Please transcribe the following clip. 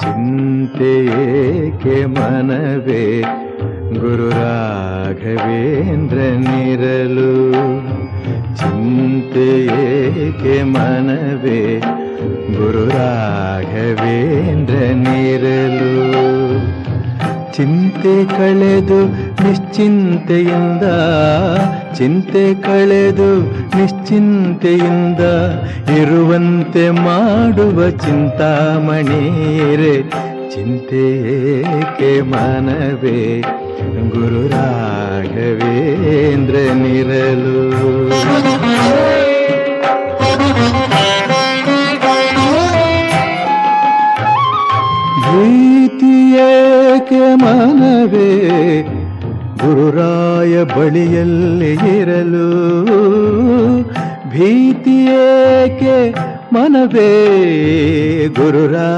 ಚಿಂತೆಯೇಕೆ ಮನವೇ ಗುರು ರಾಘವೇಂದ್ರನಿರಲು. ಚಿಂತೆಯೇಕೆ ಮನವೇ ಗುರು ರಾಘವೇಂದ್ರನಿರಲು. ಚಿಂತೆ ಕಳೆದು ನಿಶ್ಚಿಂತೆಯಿಂದ, ಚಿಂತೆ ಕಳೆದು ನಿಶ್ಚಿಂತೆಯಿಂದ ಇರುವಂತೆ ಮಾಡುವ ಚಿಂತಾಮಣಿರೇ. ಚಿಂತೆಯೇಕೆ ಮನವೇ ಗುರು ರಾಘವೇಂದ್ರನಿರಲು. ಭೀತಿಯೇಕೆ ಮನವೇ ಗುರುರಾಯ ಬಳಿಯಲ್ಲಿ ಇರಲು. ಭೀತಿಯೇಕೆ ಮನವೇ ಗುರುರಾಯ